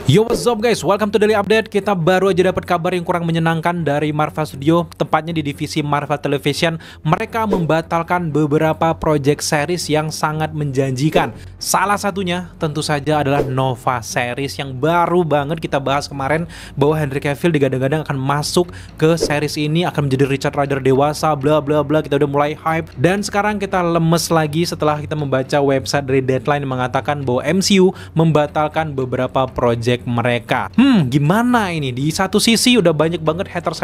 Yo, what's up guys, welcome to Daily Update. Kita baru aja dapat kabar yang kurang menyenangkan dari Marvel Studio, tepatnya di divisi Marvel Television. Mereka membatalkan beberapa project series yang sangat menjanjikan. Salah satunya tentu saja adalah Nova series yang baru banget kita bahas kemarin, bahwa Henry Cavill digadang-gadang akan masuk ke series ini, akan menjadi Richard Rider dewasa, bla bla bla. Kita udah mulai hype, dan sekarang kita lemes lagi setelah kita membaca website dari Deadline yang mengatakan bahwa MCU membatalkan beberapa project mereka. Gimana ini? Di satu sisi udah banyak banget haters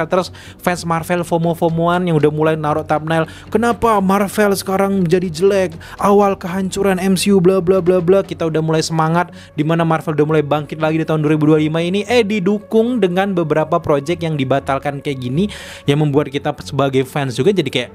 fans Marvel FOMO-FOMOan yang udah mulai naruh thumbnail, kenapa Marvel sekarang jadi jelek, awal kehancuran MCU bla bla bla bla. Kita udah mulai semangat, dimana Marvel udah mulai bangkit lagi di tahun 2025 ini, didukung dengan beberapa project yang dibatalkan kayak gini, yang membuat kita sebagai fans juga jadi kayak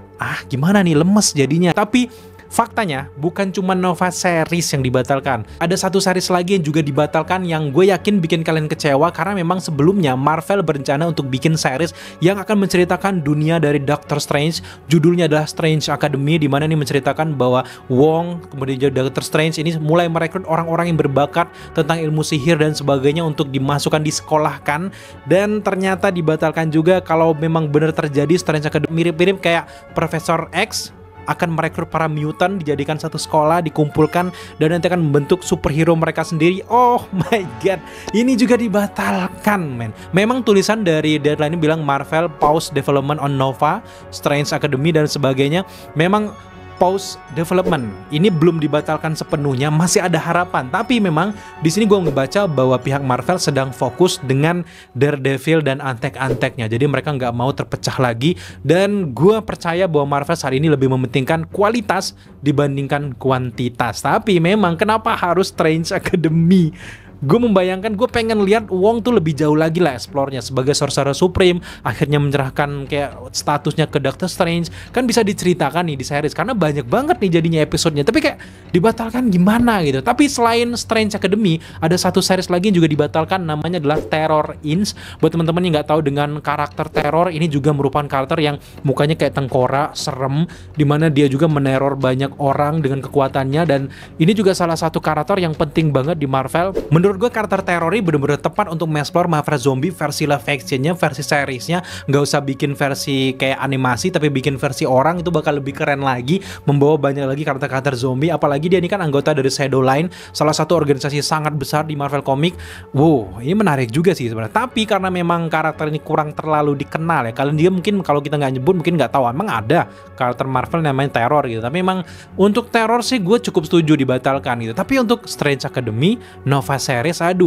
gimana nih, lemes jadinya. Tapi faktanya bukan cuma Nova series yang dibatalkan. Ada satu series lagi yang juga dibatalkan, yang gue yakin bikin kalian kecewa, karena memang sebelumnya Marvel berencana untuk bikin series yang akan menceritakan dunia dari Doctor Strange. Judulnya adalah Strange Academy, di mana ini menceritakan bahwa Wong, kemudian juga Doctor Strange ini mulai merekrut orang-orang yang berbakat tentang ilmu sihir dan sebagainya untuk dimasukkan, disekolahkan. Dan ternyata dibatalkan juga. Kalau memang benar terjadi, Strange Academy mirip-mirip kayak Profesor X, akan merekrut para mutant, dijadikan satu sekolah, dikumpulkan, dan nanti akan membentuk superhero mereka sendiri. Oh my god, ini juga dibatalkan, men. Memang tulisan dari Deadline ini bilang Marvel pause development on Nova, Strange Academy dan sebagainya. Memang pause development ini belum dibatalkan sepenuhnya, masih ada harapan. Tapi memang di sini gue ngebaca bahwa pihak Marvel sedang fokus dengan Daredevil dan antek-anteknya, jadi mereka nggak mau terpecah lagi. Dan gue percaya bahwa Marvel saat ini lebih mementingkan kualitas dibandingkan kuantitas. Tapi memang kenapa harus Strange Academy? Gue membayangkan, gue pengen lihat Wong tuh lebih jauh lagi lah explore-nya sebagai Sorcerer Supreme, akhirnya menyerahkan kayak statusnya ke Doctor Strange. Kan bisa diceritakan nih di series, karena banyak banget nih jadinya episodenya. Tapi kayak dibatalkan gimana gitu. Tapi selain Strange Academy, ada satu series lagi yang juga dibatalkan, namanya adalah Terror Inc. Buat teman-teman yang nggak tahu dengan karakter Terror, ini juga merupakan karakter yang mukanya kayak tengkorak, serem, dimana dia juga meneror banyak orang dengan kekuatannya. Dan ini juga salah satu karakter yang penting banget di Marvel. Menurut gue karakter Terror ini bener-bener tepat untuk mengeksplor Marvel Zombie versi live actionnya, versi seriesnya. Nggak usah bikin versi kayak animasi, tapi bikin versi orang, itu bakal lebih keren lagi, membawa banyak lagi karakter-karakter zombie. Apalagi dia ini kan anggota dari Shadowline, salah satu organisasi sangat besar di Marvel Comics. Wow, ini menarik juga sih sebenarnya. Tapi karena memang karakter ini kurang terlalu dikenal ya, kalian dia mungkin kalau kita nggak nyebut mungkin nggak tahu emang ada karakter Marvel namanya Terror gitu. Tapi memang untuk Terror sih gue cukup setuju dibatalkan gitu. Tapi untuk Strange Academy, Nova series,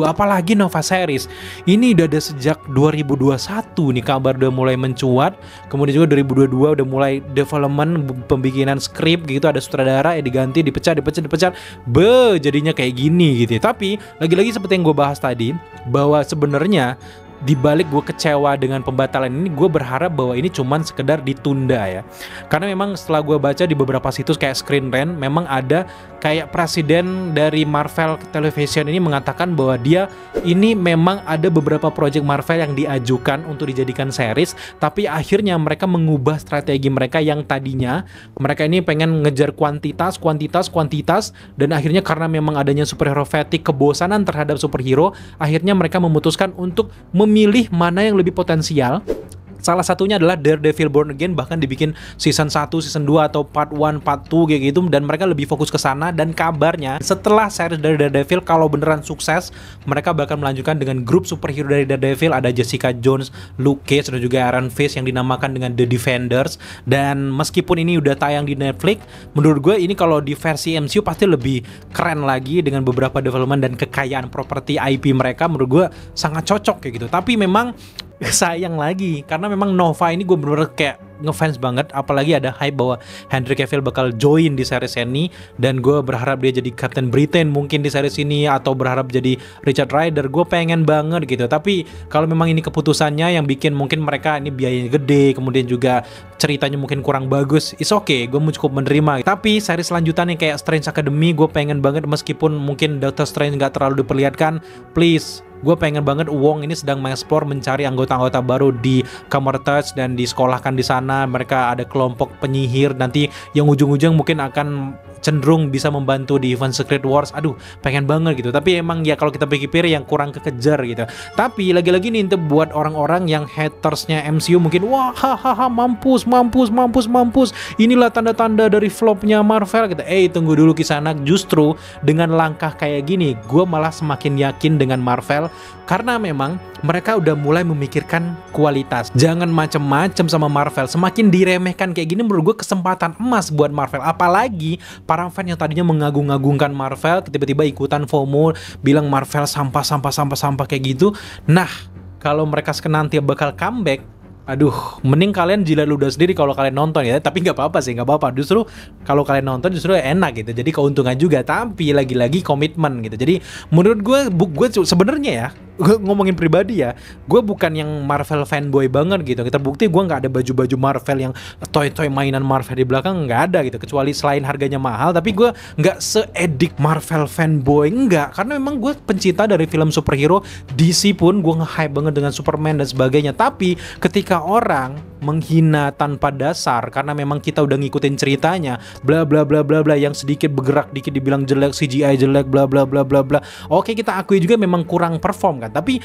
apalagi Nova series ini udah ada sejak 2021 nih, kabar udah mulai mencuat. Kemudian juga 2022 udah mulai development, pembikinan skrip gitu, ada sutradara diganti, dipecat, jadinya kayak gini gitu. Tapi lagi-lagi seperti yang gue bahas tadi, bahwa sebenarnya di balik gue kecewa dengan pembatalan ini, gue berharap bahwa ini cuman sekedar ditunda ya. Karena memang setelah gue baca di beberapa situs kayak Screen Rant, memang ada kayak presiden dari Marvel Television ini mengatakan bahwa dia ini memang ada beberapa project Marvel yang diajukan untuk dijadikan series, tapi akhirnya mereka mengubah strategi mereka yang tadinya mereka ini pengen ngejar kuantitas, dan akhirnya karena memang adanya superhero fatigue, kebosanan terhadap superhero, akhirnya mereka memutuskan untuk memilih mana yang lebih potensial. Salah satunya adalah Daredevil Born Again, bahkan dibikin season 1, season 2 atau part 1, part 2 kayak gitu, dan mereka lebih fokus ke sana. Dan kabarnya setelah series dari Daredevil kalau beneran sukses, mereka bakal melanjutkan dengan grup superhero dari Daredevil, ada Jessica Jones, Luke Cage, dan juga Iron Fist yang dinamakan dengan The Defenders. Dan meskipun ini udah tayang di Netflix, menurut gue ini kalau di versi MCU pasti lebih keren lagi dengan beberapa development dan kekayaan properti IP mereka. Menurut gue sangat cocok kayak gitu. Tapi memang sayang lagi, karena memang Nova ini gue bener-bener kayak ngefans banget, apalagi ada hype bahwa Henry Cavill bakal join di series ini, dan gue berharap dia jadi Captain Britain mungkin di series ini, atau berharap jadi Richard Rider. Gue pengen banget gitu. Tapi kalau memang ini keputusannya yang bikin mungkin mereka ini biayanya gede, kemudian juga ceritanya mungkin kurang bagus, it's okay, gue mau cukup menerima. Tapi series lanjutannya kayak Strange Academy, gue pengen banget, meskipun mungkin Doctor Strange nggak terlalu diperlihatkan, please. Gue pengen banget Wong ini sedang mengeksplor, mencari anggota-anggota baru di Kamar Touch dan disekolahkan di sana. sana, mereka ada kelompok penyihir nanti yang ujung-ujung mungkin akan cenderung bisa membantu di event Secret Wars. Aduh, pengen banget gitu. Tapi emang ya kalau kita pikir-pikir yang kurang kekejar gitu. Tapi lagi-lagi nih untuk buat orang-orang yang hatersnya MCU mungkin wah hahaha mampus. Inilah tanda-tanda dari flopnya Marvel gitu. Tunggu dulu Kisanak, justru dengan langkah kayak gini gue malah semakin yakin dengan Marvel karena memang mereka udah mulai memikirkan kualitas. Jangan macem-macem sama Marvel. Semakin diremehkan kayak gini menurut gue kesempatan emas buat Marvel. Apalagi para fans yang tadinya mengagung-agungkan Marvel tiba-tiba ikutan FOMO bilang Marvel sampah kayak gitu. Nah, kalau mereka nanti bakal comeback, aduh, mending kalian jilat ludah sendiri kalau kalian nonton ya. Tapi nggak apa-apa sih, nggak apa-apa. Justru kalau kalian nonton justru enak gitu. Jadi keuntungan juga. Tapi lagi-lagi komitmen gitu. Jadi menurut gue sebenarnya ya, gue ngomongin pribadi ya, gue bukan yang Marvel fanboy banget gitu. Kita bukti gue nggak ada baju-baju Marvel yang toy-toy mainan Marvel di belakang, nggak ada gitu. Kecuali selain harganya mahal, tapi gue nggak se-edik Marvel fanboy, nggak. Karena memang gue pencinta dari film superhero. DC pun gue nge-hype banget dengan Superman dan sebagainya. Tapi ketika orang menghina tanpa dasar karena memang kita udah ngikutin ceritanya, bla bla bla bla bla, yang sedikit bergerak dikit dibilang jelek, CGI jelek, bla bla bla bla bla. Oke, kita akui juga memang kurang perform kan. Tapi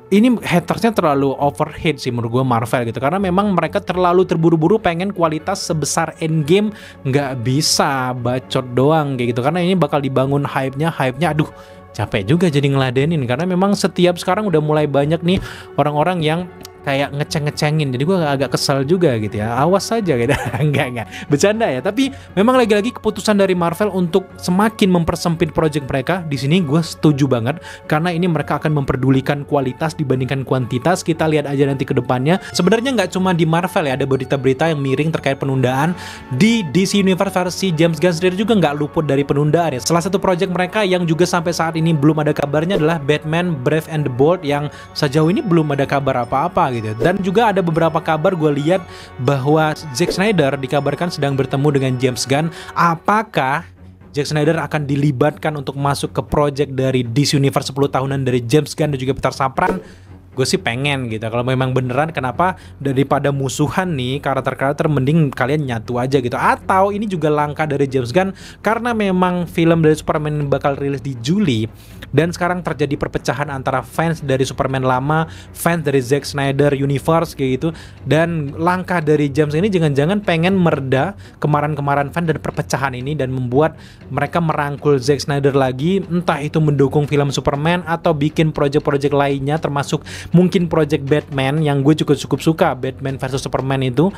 ini hatersnya terlalu overhate sih menurut gue Marvel gitu. Karena memang mereka terlalu terburu-buru pengen kualitas sebesar Endgame. Nggak bisa bacot doang kayak gitu. Karena ini bakal dibangun hype-nya aduh capek juga jadi ngeladenin. Karena memang setiap sekarang udah mulai banyak nih orang-orang yang kayak ngeceng-ngecengin, jadi gue agak kesal juga gitu ya. Awas saja gitu. enggak bercanda ya. Tapi memang lagi-lagi keputusan dari Marvel untuk semakin mempersempit project mereka di sini gue setuju banget karena ini mereka akan memperdulikan kualitas dibandingkan kuantitas. Kita lihat aja nanti ke depannya. Sebenarnya nggak cuma di Marvel ya, ada berita-berita yang miring terkait penundaan di DC Universe versi James Gunn sendiri juga nggak luput dari penundaan ya. Salah satu project mereka yang juga sampai saat ini belum ada kabarnya adalah Batman Brave and the Bold yang sejauh ini belum ada kabar apa-apa gitu. Dan juga ada beberapa kabar gue lihat bahwa Zack Snyder dikabarkan sedang bertemu dengan James Gunn. Apakah Zack Snyder akan dilibatkan untuk masuk ke project dari DC Universe 10 tahunan dari James Gunn dan juga Peter Safran? Gue sih pengen gitu. Kalau memang beneran, kenapa daripada musuhan nih karakter-karakter mending kalian nyatu aja gitu. Atau ini juga langkah dari James Gunn karena memang film dari Superman bakal rilis di Juli dan sekarang terjadi perpecahan antara fans dari Superman lama, fans dari Zack Snyder Universe kayak gitu. Dan langkah dari James ini jangan-jangan pengen mereda kemarin-kemarin fans dan perpecahan ini dan membuat mereka merangkul Zack Snyder lagi, entah itu mendukung film Superman atau bikin project-project lainnya termasuk mungkin project Batman yang gue cukup suka, Batman versus Superman itu.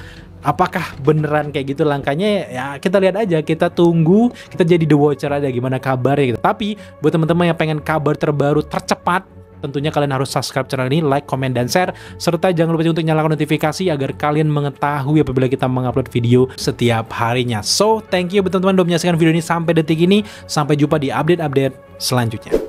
Apakah beneran kayak gitu langkahnya? Ya kita lihat aja, kita tunggu, kita jadi The Watcher aja gimana kabarnya gitu. Tapi buat teman-teman yang pengen kabar terbaru tercepat, tentunya kalian harus subscribe channel ini, like, komen, dan share. Serta jangan lupa untuk nyalakan notifikasi agar kalian mengetahui apabila kita mengupload video setiap harinya. So, thank you buat teman-teman udah menyaksikan video ini sampai detik ini. Sampai jumpa di update-update selanjutnya.